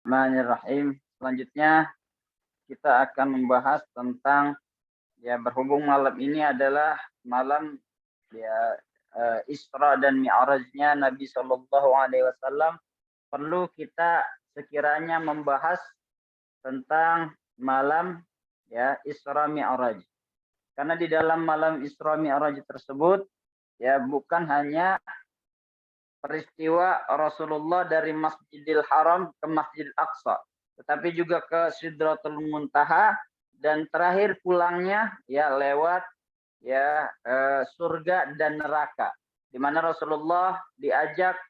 Bismillahirrahmanirrahim. Selanjutnya kita akan membahas tentang berhubung malam ini adalah malam ya Isra dan Mi'rajnya Nabi Shallallahu Alaihi Wasallam. Perlu kita sekiranya membahas tentang malam Isra Mi'raj. Karena di dalam malam Isra Mi'raj tersebut bukan hanya peristiwa Rasulullah dari Masjidil Haram ke Masjidil Aqsa, tetapi juga ke Sidratul Muntaha dan terakhir pulangnya lewat surga dan neraka, di mana Rasulullah diajak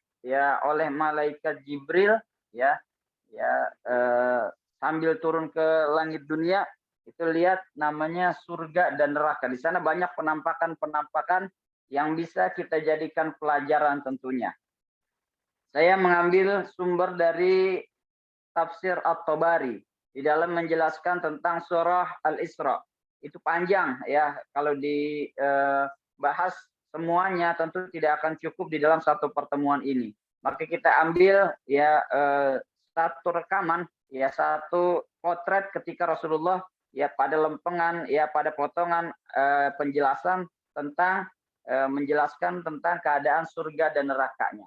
oleh malaikat Jibril sambil turun ke langit dunia, itu lihat namanya surga dan neraka. Di sana banyak penampakan-penampakan yang bisa kita jadikan pelajaran tentunya. Saya mengambil sumber dari tafsir At-Tabari di dalam menjelaskan tentang surah Al-Isra. Itu panjang kalau dibahas semuanya tentu tidak akan cukup di dalam satu pertemuan ini. Maka kita ambil satu rekaman, satu potret ketika Rasulullah pada lempengan, pada potongan penjelasan tentang menjelaskan tentang keadaan surga dan nerakanya.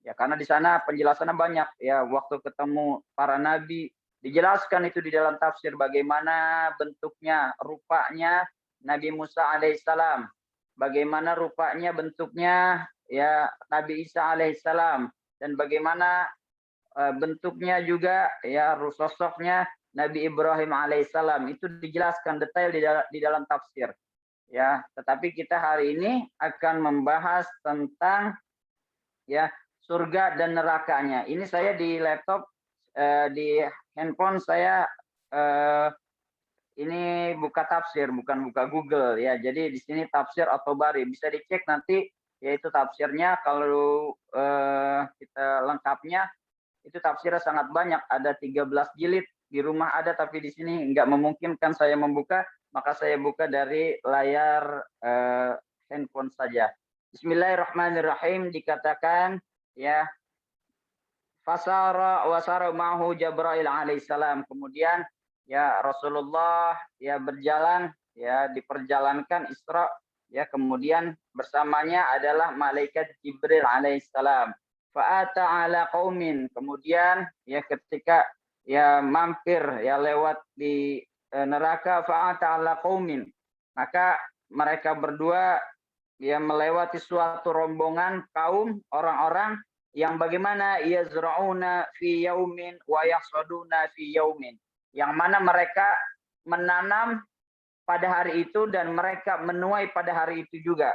Karena di sana penjelasannya banyak, waktu ketemu para nabi dijelaskan itu di dalam tafsir bagaimana bentuknya, rupanya Nabi Musa alaihissalam, bagaimana rupanya bentuknya Nabi Isa alaihissalam, dan bagaimana bentuknya juga sosoknya Nabi Ibrahim alaihissalam. Itu dijelaskan detail di dalam tafsir. Tetapi kita hari ini akan membahas tentang surga dan nerakanya. Ini saya di laptop, di handphone saya ini buka tafsir, bukan buka Google Jadi di sini tafsir At-Tabari, bisa dicek nanti yaitu tafsirnya. Kalau kita lengkapnya itu tafsirnya sangat banyak, ada 13 jilid. Di rumah ada, tapi di sini nggak memungkinkan saya membuka, maka saya buka dari layar handphone saja. Bismillahirrahmanirrahim. Dikatakan fasara wasara ma'hu Jibril alaihissalam. Kemudian Rasulullah berjalan, diperjalankan Isra, kemudian bersamanya adalah malaikat Jibril alaihissalam. Fa'ata ala qaumin. Kemudian ketika mampir lewat di neraka, fa'ata ala qaumin, maka mereka berdua melewati suatu rombongan kaum orang-orang yang bagaimana yazra'una fi yaumin wa yahsaduna fi yaumin, yang mana mereka menanam pada hari itu dan mereka menuai pada hari itu juga.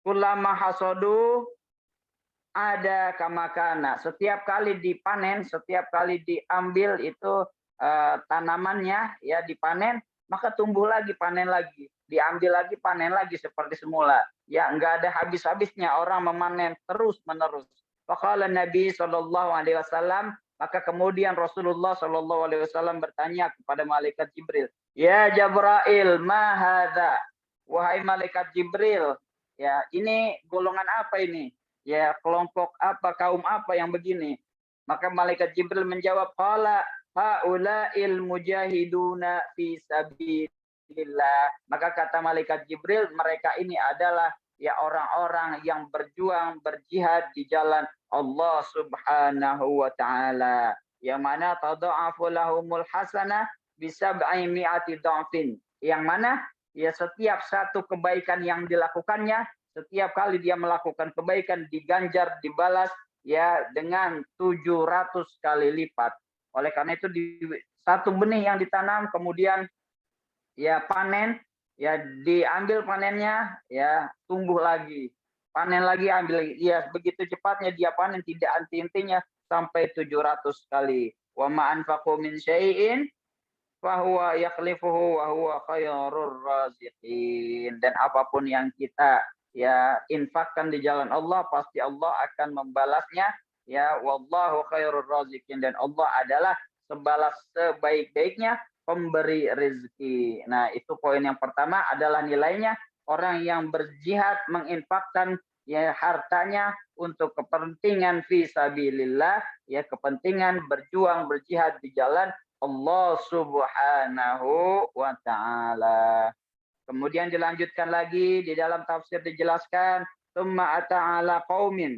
Kullama hasadu ada kamakana. Setiap kali dipanen, setiap kali diambil itu tanamannya dipanen, maka tumbuh lagi, panen lagi, diambil lagi, panen lagi seperti semula. Enggak ada habis-habisnya orang memanen terus menerus. Faqala Nabi Shallallahu Alaihi Wasallam, maka kemudian Rasulullah Shallallahu Alaihi Wasallam bertanya kepada malaikat Jibril, ya Jibril, ma hadza? Wahai malaikat Jibril, ini golongan apa ini? Kelompok apa, kaum apa yang begini? Maka malaikat Jibril menjawab, qala haula'il mujahiduna fi sabilillah. Maka kata malaikat Jibril, mereka ini adalah orang-orang yang berjuang, berjihad di jalan Allah Subhanahu wa taala. Yang mana tada'afu lahumul hasanah bisab'i mi'ati dha'fin. Yang mana setiap satu kebaikan yang dilakukannya, setiap kali dia melakukan kebaikan diganjar, dibalas dengan 700 kali lipat. Oleh karena itu di satu benih yang ditanam kemudian panen, diambil panennya, tumbuh lagi, panen lagi, ambil lagi. Begitu cepatnya dia panen, tidak henti-hentinya sampai 700 kali. Wa ma anfaqu min syai'in fahuwa yakhlifuhu wa huwa khairur raziqin. Dan apapun yang kita infakkan di jalan Allah, pasti Allah akan membalasnya. Wallahu khairur raziqin, dan Allah adalah sebalas sebaik-baiknya pemberi rezeki. Nah, itu poin yang pertama adalah nilainya orang yang berjihad menginfakkan ya hartanya untuk kepentingan fi sabilillah, ya kepentingan berjuang berjihad di jalan Allah Subhanahu wa taala. Kemudian dilanjutkan lagi di dalam tafsir dijelaskan, "Tsumma ata 'ala qaumin"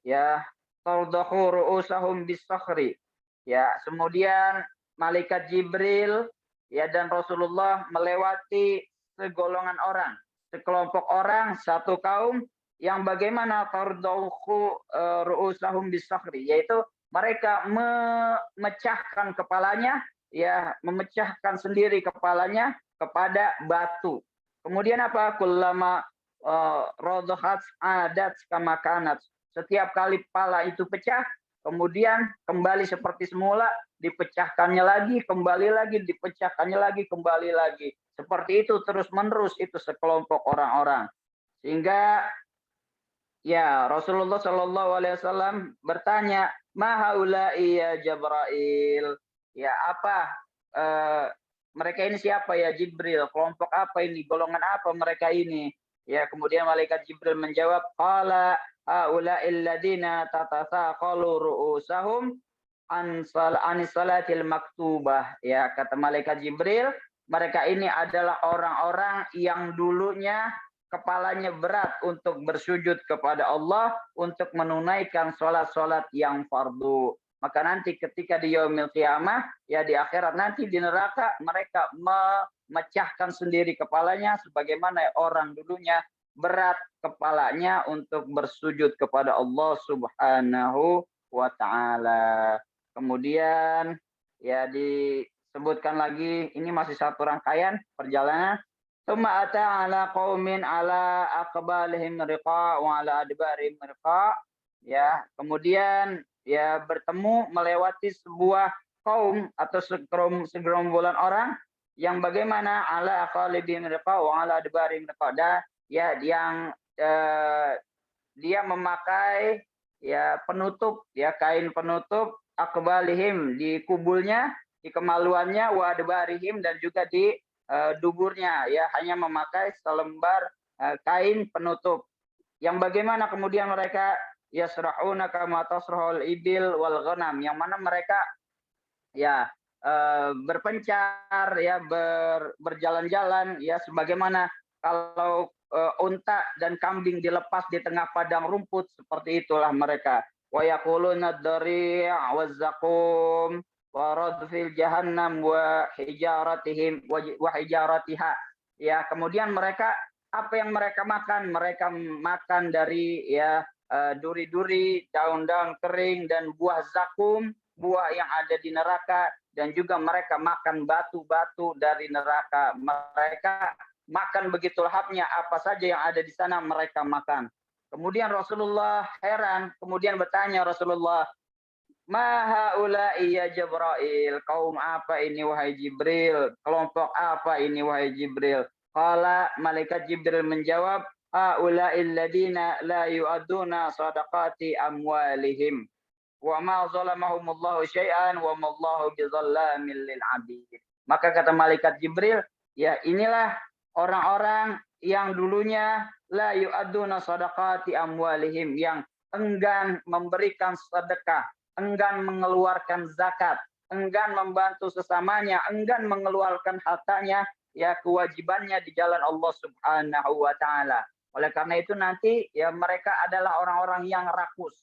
ya, "tardakhu ru'usahum bis-sakhri." Ya, kemudian malaikat Jibril ya dan Rasulullah melewati segolongan orang, sekelompok orang, satu kaum yang bagaimana tardakhu ru'usahum bis-sakhri, yaitu mereka memecahkan kepalanya, ya, memecahkan sendiri kepalanya kepada batu. Kemudian apa? Kullama radhat adat kama kanat. Setiap kali kepala itu pecah, kemudian kembali seperti semula, dipecahkannya lagi, kembali lagi, dipecahkannya lagi, kembali lagi. Seperti itu terus-menerus itu sekelompok orang-orang. Sehingga ya Rasulullah Shallallahu Alaihi Wasallam bertanya, "Mahaulai ya Jibril?" Ya apa mereka ini siapa ya Jibril? Kelompok apa ini? Golongan apa mereka ini? Ya kemudian malaikat Jibril menjawab, "Qala haula'il ladina tatasaqalu ru'usahum anis salatil maktubah." Ya kata malaikat Jibril, mereka ini adalah orang-orang yang dulunya kepalanya berat untuk bersujud kepada Allah, untuk menunaikan sholat-sholat yang fardu. Maka nanti ketika di yaumil qiyamah, ya di akhirat nanti di neraka, mereka memecahkan sendiri kepalanya sebagaimana orang dulunya berat kepalanya untuk bersujud kepada Allah Subhanahu wa taala. Kemudian ya disebutkan lagi, ini masih satu rangkaian perjalanan. Tsumma ata 'ala qaumin 'ala aqbalihim riqa wa 'ala adbarihim riqa. Ya, kemudian ya bertemu melewati sebuah kaum atau segerombolan orang yang bagaimana 'ala aqbalihim riqa wa 'ala adbarihim riqa. Ya yang dia memakai ya penutup, ya kain penutup aqbalihim di kubulnya, di kemaluannya, wa adbarihim dan juga di duburnya, ya hanya memakai selembar kain penutup. Yang bagaimana kemudian mereka yasra'una kama tasrahul ibil wal ghanam, yang mana mereka ya berpencar ya berjalan-jalan ya sebagaimana kalau unta dan kambing dilepas di tengah padang rumput, seperti itulah mereka. Wa yaquluna ad-dari' waz-zaqum wa radfil jahannam wa hijaratihim wa hijaratiha. Ya, kemudian mereka apa yang mereka makan? Mereka makan dari ya duri-duri, daun-daun kering dan buah zakum, buah yang ada di neraka, dan juga mereka makan batu-batu dari neraka. Mereka makan begitu lahapnya, apa saja yang ada di sana mereka makan. Kemudian Rasulullah heran, kemudian bertanya Rasulullah, "Ma haula'i ya Jibril?" Kaum apa ini wahai Jibril? Kelompok apa ini wahai Jibril? Qala, malaikat Jibril menjawab, "Haula'il ladina la yu'aduna sadaqati amwalihim. Wa ma zalamahumullahu syai'an wa ma Allahu bizallamin lil 'abid." Maka kata malaikat Jibril, ya inilah orang-orang yang dulunya la yu'aduna sadaqati amwalihim, yang enggan memberikan sedekah, enggan mengeluarkan zakat, enggan membantu sesamanya, enggan mengeluarkan hartanya, ya kewajibannya di jalan Allah Subhanahu wa taala. Oleh karena itu nanti ya mereka adalah orang-orang yang rakus.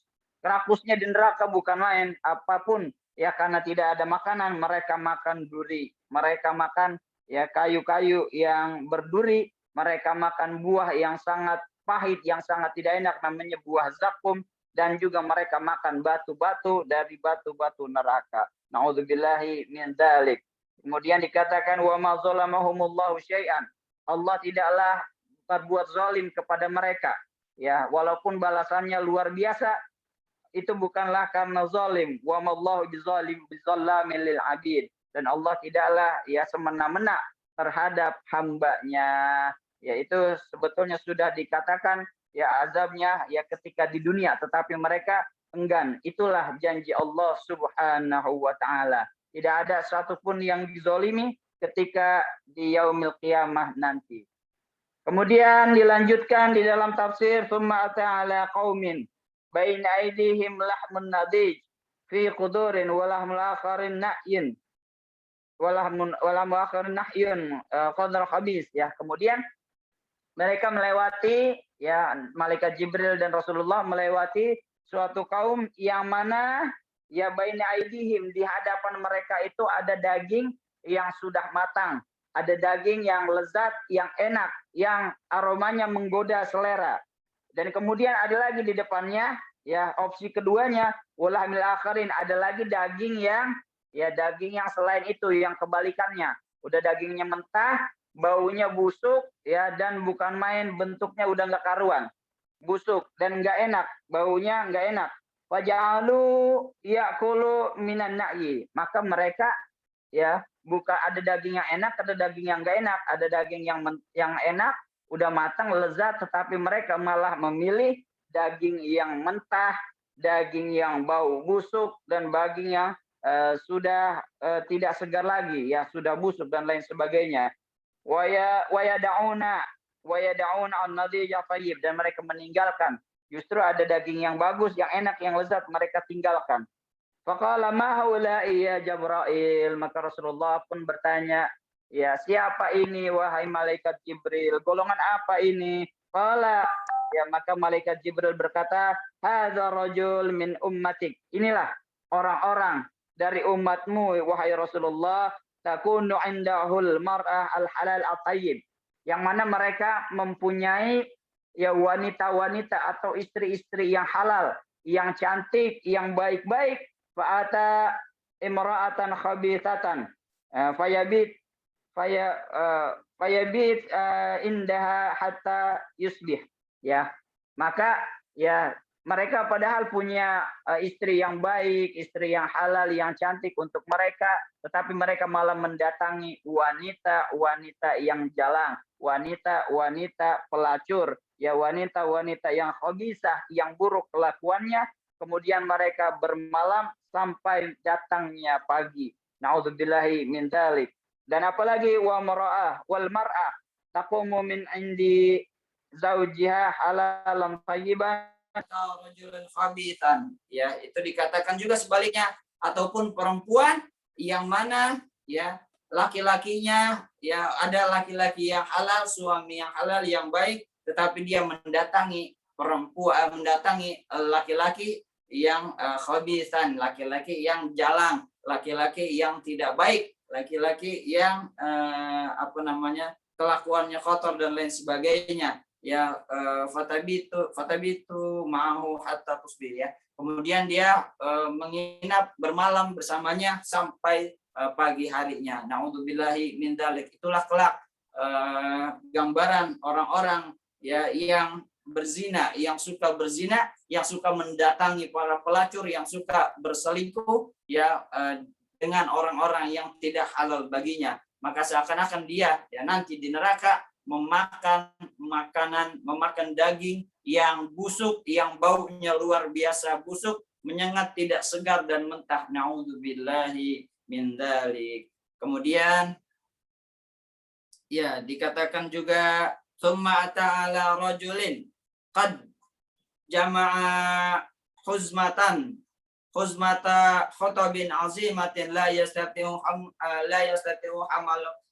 Rakusnya di neraka bukan main, apapun ya karena tidak ada makanan, mereka makan duri, mereka makan ya kayu-kayu yang berduri, mereka makan buah yang sangat pahit, yang sangat tidak enak namanya buah zakum, dan juga mereka makan batu-batu dari batu-batu neraka. Nauzubillahi min dzalik. Kemudian dikatakan wa ma zalamahumullahu syai'an. Allah tidaklah berbuat zalim kepada mereka. Ya, walaupun balasannya luar biasa, itu bukanlah karena zalim. Wa mallahu bizallamin lil 'abid. Dan Allah tidaklah ya semena-mena terhadap hambanya. Ya itu sebetulnya sudah dikatakan ya azabnya ya ketika di dunia, tetapi mereka enggan. Itulah janji Allah Subhanahu wa taala. Tidak ada satupun yang dizolimi ketika di yaumil qiyamah nanti. Kemudian dilanjutkan di dalam tafsir thumma ata ala qaumin baina aydihim lahmun nadij fi qudurin wa lahmul akharin na'yin wa akharin nahyun qadar khabis ya. Kemudian mereka melewati ya malaikat Jibril dan Rasulullah melewati suatu kaum yang mana ya baina aidihim di hadapan mereka itu ada daging yang sudah matang, ada daging yang lezat, yang enak, yang aromanya menggoda selera. Dan kemudian ada lagi di depannya ya opsi keduanya walahmil akharin, ada lagi daging yang selain itu yang kebalikannya. Udah dagingnya mentah, baunya busuk ya dan bukan main bentuknya udah nggak karuan. Busuk dan nggak enak, baunya nggak enak. Waja'alu ya'kulu minan na'yi. Maka mereka ya bukan ada daging yang enak, ada daging yang nggak enak, ada daging yang enak udah matang lezat, tetapi mereka malah memilih daging yang mentah, daging yang bau busuk dan daging yang sudah tidak segar lagi ya sudah busuk dan lain sebagainya. Wayadauna an-nadija thayyib, dan mereka meninggalkan justru ada daging yang bagus, yang enak, yang lezat mereka tinggalkan. Faqala ma haula'i ya Jibril, maka Rasulullah pun bertanya, ya siapa ini wahai malaikat Jibril, golongan apa ini? Qala, ya maka malaikat Jibril berkata, hadza rajul min ummatik, inilah orang-orang dari umatmu wahai Rasulullah, takunu indahul mar'ah al-halal at-tayyib, yang mana mereka mempunyai ya wanita-wanita atau istri-istri yang halal, yang cantik, yang baik-baik. Fa'ata imra'atan khabithatan fayabit indaha hatta yusbih, ya maka ya mereka padahal punya istri yang baik, istri yang halal, yang cantik untuk mereka, tetapi mereka malah mendatangi wanita-wanita yang jalang, wanita-wanita pelacur, ya wanita-wanita yang khabisah, yang buruk kelakuannya, kemudian mereka bermalam sampai datangnya pagi. Nauzubillahi min dzalik. Dan apalagi wal mar'ah taqumu min indi zaujiha halalan thayyiban atau rajulun khabitan, ya itu dikatakan juga sebaliknya, ataupun perempuan yang mana ya laki-lakinya ya ada laki-laki yang halal, suami yang halal yang baik, tetapi dia mendatangi perempuan, mendatangi laki-laki yang khabisan, laki-laki yang jalang, laki-laki yang tidak baik, laki-laki yang kelakuannya kotor dan lain sebagainya. Ya fatabitu ma'ahu hatta tusbih, ya. Kemudian dia menginap bermalam bersamanya sampai pagi harinya. Nauzubillahi min dzalik. Itulah kelak gambaran orang-orang ya yang berzina, yang suka berzina, yang suka mendatangi para pelacur, yang suka berselingkuh ya dengan orang-orang yang tidak halal baginya. Maka seakan-akan dia ya nanti di neraka memakan daging yang busuk, yang baunya luar biasa busuk, menyengat, tidak segar dan mentah. Nauzubillahi min dzalik. Kemudian ya dikatakan juga summa ta'ala rajulin qad jama'a khuzmata khutabin azimatin la yastati'u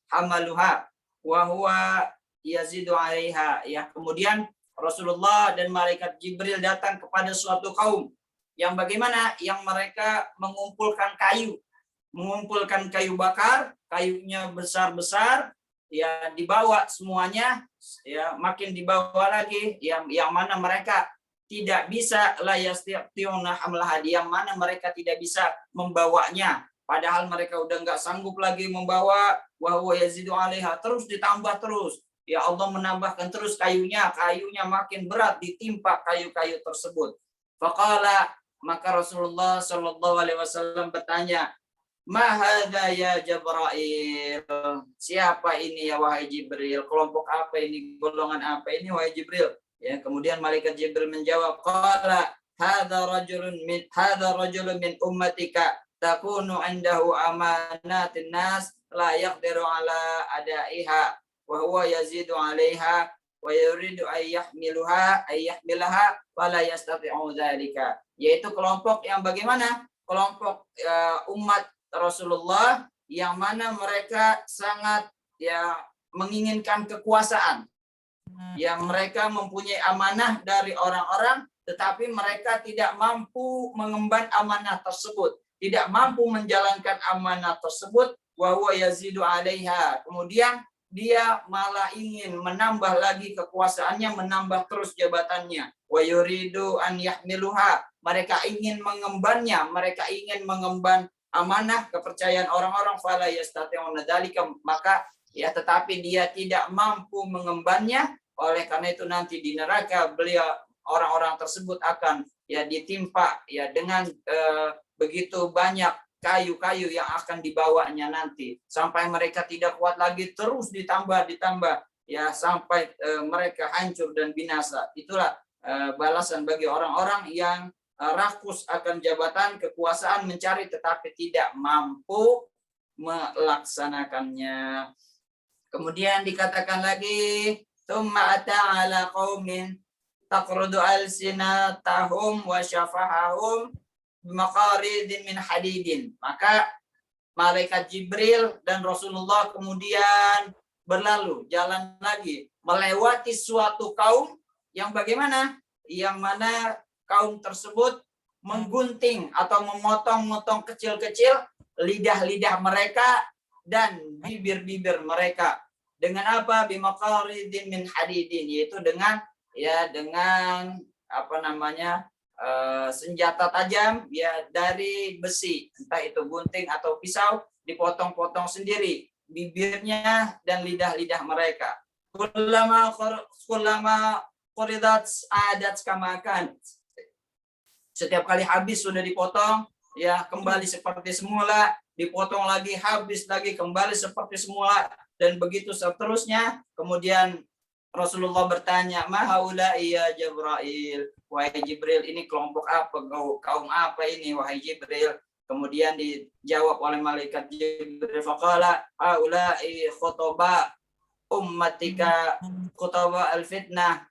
hamaluha wa huwa yazidu 'alaiha, ya. Kemudian Rasulullah dan malaikat Jibril datang kepada suatu kaum yang bagaimana, yang mereka mengumpulkan kayu bakar, kayunya besar-besar, ya dibawa semuanya, ya makin dibawa lagi, yang mana mereka tidak bisa la yastati'una hamlaha, yang mana mereka tidak bisa membawanya, padahal mereka udah nggak sanggup lagi membawa, wa huwa yazidu 'alaiha, terus ditambah terus. Ya Allah menambahkan terus kayunya makin berat ditimpa kayu-kayu tersebut. Faqala, maka Rasulullah Shallallahu Alaihi Wasallam bertanya, ma hadza ya Jibril, siapa ini ya wahai Jibril, kelompok apa ini, golongan apa ini wahai Jibril? Ya, kemudian malaikat Jibril menjawab, qala hadza rajulun min ummatika takunu indahu amanatin nas la yaqdiru ala adaiha wa huwa yazidu 'alaiha wa yuridu ayyahmilaha fala yastati'u dzalika. Yaitu kelompok yang bagaimana? Kelompok umat Rasulullah yang mana mereka sangat menginginkan kekuasaan. Yang mereka mempunyai amanah dari orang-orang, tetapi mereka tidak mampu mengemban amanah tersebut, tidak mampu menjalankan amanah tersebut, wa huwa yazidu 'alaiha. Kemudian dia malah ingin menambah lagi kekuasaannya, menambah terus jabatannya. Wa yuridu an yahmiluha. Mereka ingin mengembannya, mereka ingin mengemban amanah kepercayaan orang-orang, fala yastati'una dzalika, maka tetapi dia tidak mampu mengembannya. Oleh karena itu nanti di neraka beliau orang-orang tersebut akan ditimpa dengan begitu banyak kayu-kayu yang akan dibawanya nanti sampai mereka tidak kuat lagi, terus ditambah sampai mereka hancur dan binasa. Itulah balasan bagi orang-orang yang rakus akan jabatan kekuasaan, mencari tetapi tidak mampu melaksanakannya. Kemudian dikatakan lagi, tsumma ata ala qaumin taqrudu alsinatahum wa syafahahum bimaqaridin min hadidin. Maka malaikat Jibril dan Rasulullah kemudian berlalu, jalan lagi, melewati suatu kaum yang bagaimana? Yang mana kaum tersebut menggunting atau memotong-motong kecil-kecil lidah-lidah mereka dan bibir-bibir mereka. Dengan apa? Bimaqaridin min hadidin, yaitu dengan senjata tajam dari besi, entah itu gunting atau pisau, dipotong-potong sendiri bibirnya dan lidah-lidah mereka. Kullama quridat adat kamakan. Setiap kali habis sudah dipotong, kembali seperti semula, dipotong lagi, habis lagi, kembali seperti semula, dan begitu seterusnya. Kemudian Rasulullah bertanya, "Ma haula'i ya Jibril?" Wahai Jibril, ini kelompok apa? Kaum apa ini wahai Jibril? Kemudian dijawab oleh malaikat Jibril, faqala haula'i khutaba ummatika khutaba al-fitnah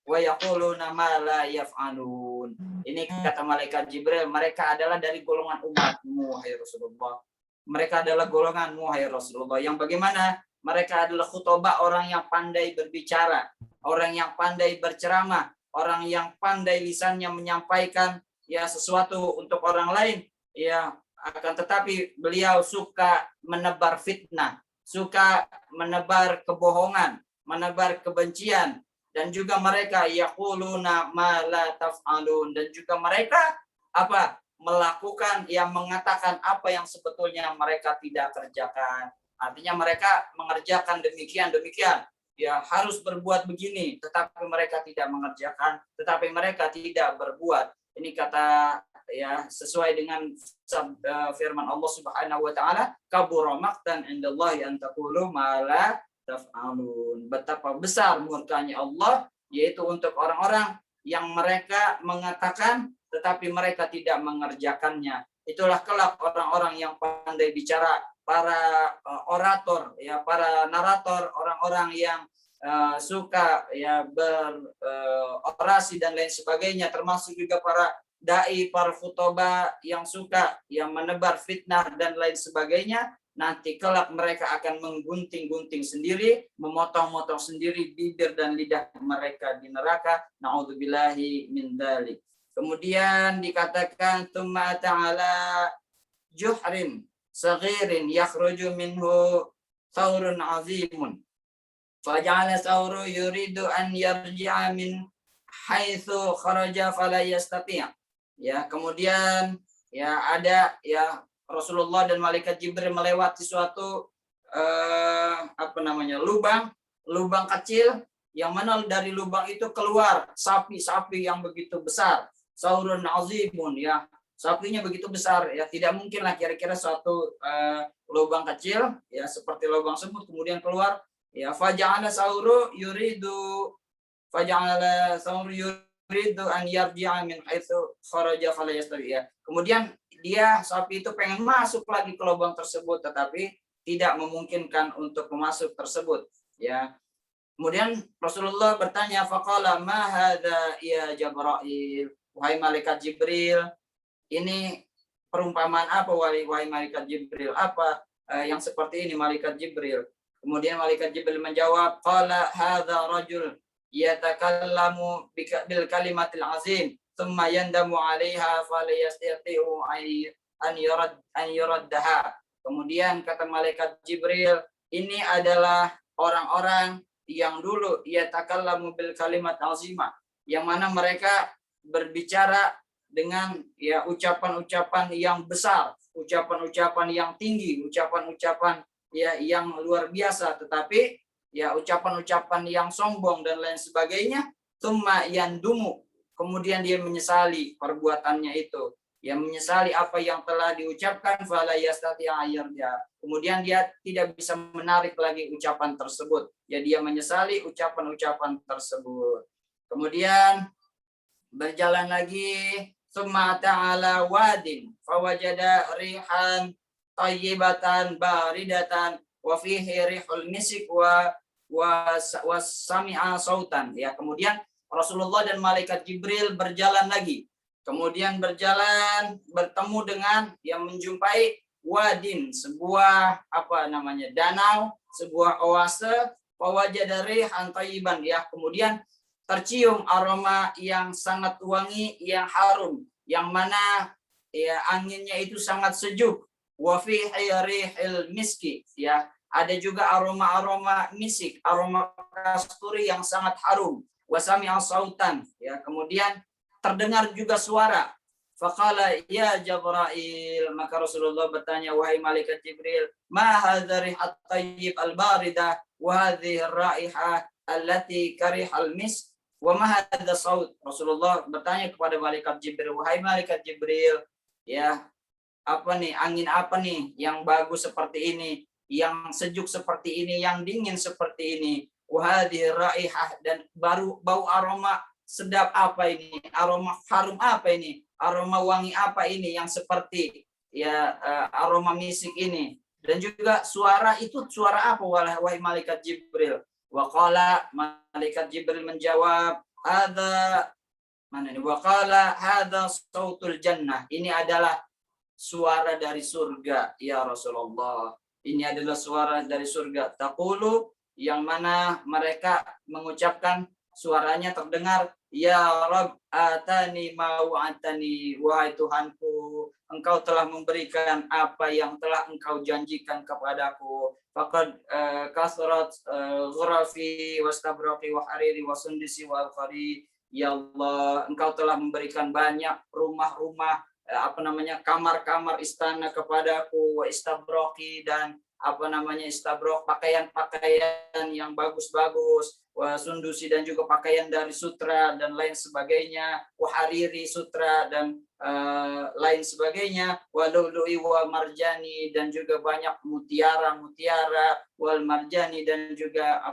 wa yaquluna ma la yaf'alun. Ini kata malaikat Jibril, mereka adalah dari golongan umatmu wahai Rasulullah. Mereka adalah golonganmu wahai Rasulullah, yang bagaimana? Mereka adalah khutbah, orang yang pandai berbicara, orang yang pandai berceramah, orang yang pandai lisannya menyampaikan sesuatu untuk orang lain, akan tetapi beliau suka menebar fitnah, suka menebar kebohongan, menebar kebencian, dan juga mereka yaquluna ma la taf'alun, dan juga mereka melakukan mengatakan apa yang sebetulnya mereka tidak kerjakan. Artinya mereka mengerjakan demikian, harus berbuat begini, tetapi mereka tidak mengerjakan, tetapi mereka tidak berbuat. Ini kata sesuai dengan firman Allah Subhanahu wa taala, kabura maqtan indallahi an taqulu ma la taf'alun. Betapa besar murkanya Allah, yaitu untuk orang-orang yang mereka mengatakan tetapi mereka tidak mengerjakannya. Itulah kelak orang-orang yang pandai bicara, para orator, para narator, orang-orang yang suka berorasi dan lain sebagainya, termasuk juga para dai, para khutbah yang suka menebar fitnah dan lain sebagainya. Nanti kelak mereka akan menggunting-gunting sendiri, memotong-motong sendiri bibir dan lidah mereka di neraka. Na'udzubillahi min dzalik. Kemudian dikatakan tsumma ta'ala juhrin saghirin yakhruju minhu thawrun azimun faja'ala thawru yuridu an yarji'a min haitsu kharaja fala yastati'. Kemudian ada Rasulullah dan malaikat Jibril melewati suatu lubang kecil, yang mana dari lubang itu keluar sapi yang begitu besar, saurun azimun, sapinya begitu besar, tidak mungkin lah kira-kira suatu lubang kecil seperti lubang semut kemudian keluar, faja'ala sauru yuridu an yarji'a min haitsu kharaja fala yastati'. Kemudian sapi itu pengen masuk lagi ke lubang tersebut, tetapi tidak memungkinkan untuk masuk tersebut. Kemudian Rasulullah bertanya, faqala ma hadza ya Jibril, wahai malaikat Jibril, ini perumpamaan apa wahai malaikat Jibril? Apa yang seperti ini malaikat Jibril? Kemudian malaikat Jibril menjawab, qala hadza rajul yatakallamu bil kalimatil azim, thumma yandamu 'alaiha fala yastati'u an yuraddaha. Kemudian kata malaikat Jibril, ini adalah orang-orang yang dulu yatakallamu bil kalimat azimah, yang mana mereka berbicara dengan ya ucapan-ucapan yang besar, ucapan-ucapan yang tinggi, ucapan-ucapan ya yang luar biasa, tetapi ya ucapan-ucapan yang sombong dan lain sebagainya, tsumma yandumu, kemudian dia menyesali perbuatannya itu, ya menyesali apa yang telah diucapkan, fala yastati ayyarja, kemudian dia tidak bisa menarik lagi ucapan tersebut, ya dia menyesali ucapan-ucapan tersebut. Kemudian berjalan lagi, summa ta'ala wadin fawajada rihan tayyibatan baridatan wa fihi rihul misik wa sami'a sautan. Ya, kemudian Rasulullah dan malaikat Jibril berjalan lagi. Kemudian berjalan bertemu dengan yang menjumpai wadin, sebuah danau, sebuah oase, fawajada rihan tayyiban, ya, kemudian tercium aroma yang sangat wangi, yang harum, yang mana ya anginnya itu sangat sejuk. Wa fihi rihil miski, ya, ada juga aroma-aroma misik, aroma kasturi yang sangat harum. Wa sami'a sautan, ya, kemudian terdengar juga suara. Faqala ya Jibril, maka Rasulullah bertanya, wahai malaikat Jibril, ma hadza rihat tayyib al-baridah wa hadhihi ar-raihah allati karihal misk. Wa ma hadza saut. Rasulullah bertanya kepada malaikat Jibril, wahai malaikat Jibril, ya, apa nih, angin apa nih yang bagus seperti ini, yang sejuk seperti ini, yang dingin seperti ini. Wa hadhihi raihah, dan bau aroma sedap apa ini, aroma harum apa ini, aroma wangi apa ini yang seperti ya aroma misik ini. Dan juga suara itu suara apa wahai malaikat Jibril? Waqala, malaikat Jibril menjawab, ada mana ini? Waqala hadza sautul jannah, ini adalah suara dari surga ya Rasulullah. Ini adalah suara dari surga. Taqulu, yang mana mereka mengucapkan, suaranya terdengar, ya Rabb atani ma wa'atani, wahai Tuhanku, engkau telah memberikan apa yang telah engkau janjikan kepadaku. Faqad kasrat ghurafi wastabraqi wa hariri wa sundisi wa al-qari. Ya Allah, engkau telah memberikan banyak rumah-rumah, kamar-kamar istana kepadaku, wa istabraqi, dan istabraq, pakaian-pakaian yang bagus-bagus, wa sundusi, dan juga pakaian dari sutra dan lain sebagainya, wa hariri, sutra dan lain sebagainya, wa lu'lu'i wa marjani, dan juga banyak mutiara, wal marjani, dan juga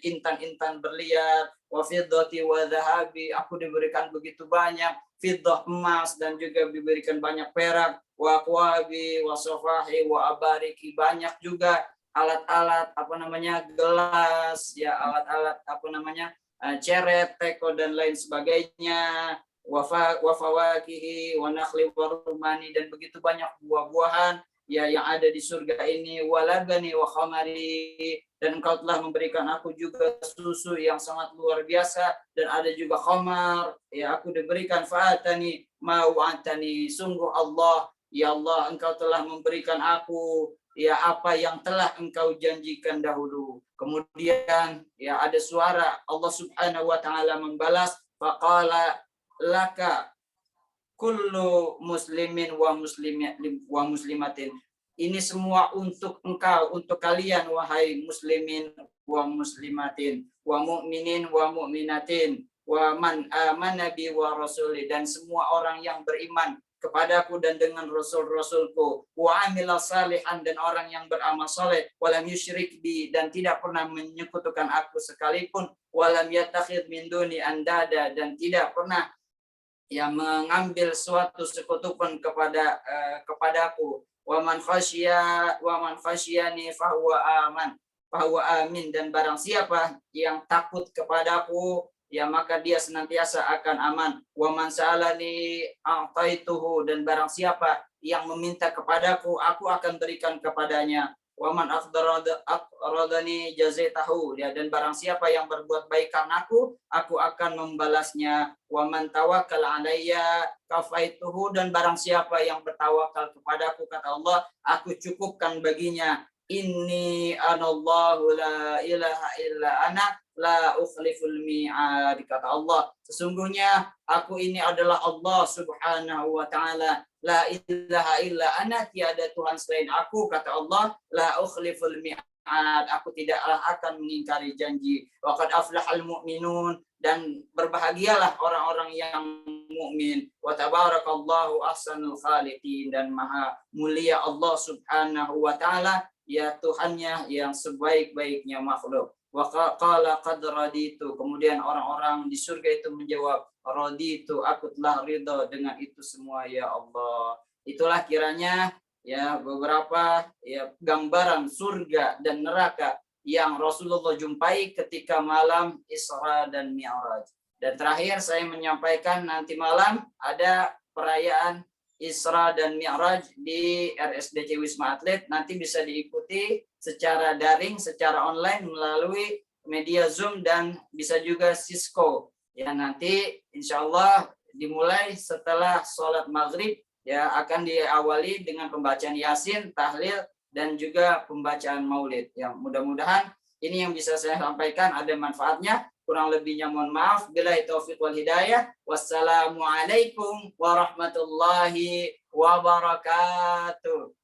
intan-intan berlian, wa fiddati wa dhahabi, aku diberikan begitu banyak fiddah, emas, dan juga diberikan banyak perak, wa aqwabi wa sofahi wa abariki, banyak juga alat-alat gelas, ya, alat-alat ceret, teko, dan lain sebagainya, wa fawakihi wa nakhli wa rumani, dan begitu banyak buah-buahan ya yang ada di surga ini, walabani wa khamari, dan engkau telah memberikan aku juga susu yang sangat luar biasa, dan ada juga khamar, ya, aku diberikan fa'atani ma wa'atani, sungguh Allah, ya Allah, engkau telah memberikan aku ya apa yang telah engkau janjikan dahulu. Kemudian ya ada suara Allah Subhanahu wa taala membalas, faqala laka kullu muslimin wa muslimatin, ini semua untuk engkau, untuk kalian wahai muslimin wa muslimatin, wa mu'minin wa mu'minatin, wa man amana bi wa rasuli, dan semua orang yang beriman kepadaku dan dengan rasul-rasulku, wa amila salihan, dan orang yang beramal saleh, walam yusyrik bi, dan tidak pernah menyekutukan aku sekalipun, walam yattakhid min duni andada, dan tidak pernah yang mengambil suatu sekutukan kepadaku, wa man khasyani fahuwa aman, bahwa amin, dan barang siapa yang takut kepadaku ya maka dia senantiasa akan aman. Wa man sa'alani a'taituhu, dan barang siapa yang meminta kepadaku aku akan berikan kepadanya. Wa man aqradani jazaitahu, ya, dan barang siapa yang berbuat baik karena aku akan membalasnya. Wa man tawakkal alayya kafaituhu, dan barang siapa yang bertawakal kepadaku, kata Allah, aku cukupkan baginya. Inni anallahu la ilaha illa ana la ukhliful mi'ad, kata Allah, sesungguhnya aku ini adalah Allah subhanahu wa ta'ala, la ilaha illa ana, tiada Tuhan selain aku, kata Allah, la ukhliful mi'ad, aku tidaklah akan mengingkari janji. Wa qad aflahal mu'minun, dan berbahagialah orang-orang yang mukmin. Wa tabarakallahu ahsanul khaliqin, dan maha mulia Allah subhanahu wa ta'ala, ya Tuhannya yang sebaik-baiknya makhluk. Wa qala qad raditu, kemudian orang-orang di surga itu menjawab, raditu, aku telah ridha dengan itu semua ya Allah. Itulah kiranya ya beberapa ya gambaran surga dan neraka yang Rasulullah jumpai ketika malam Isra dan Mi'raj. Dan terakhir saya menyampaikan nanti malam ada perayaan Isra dan Mi'raj di RSDC Wisma Atlet, nanti bisa diikuti secara daring, secara online melalui media Zoom dan bisa juga Cisco. Ya, nanti insya Allah dimulai setelah sholat maghrib, ya akan diawali dengan pembacaan Yasin, tahlil, dan juga pembacaan Maulid. Yang mudah-mudahan ini yang bisa saya sampaikan ada manfaatnya. Kurang lebihnya mohon maaf. Billahi taufiq wal hidayah. Wassalamualaikum warahmatullahi wabarakatuh.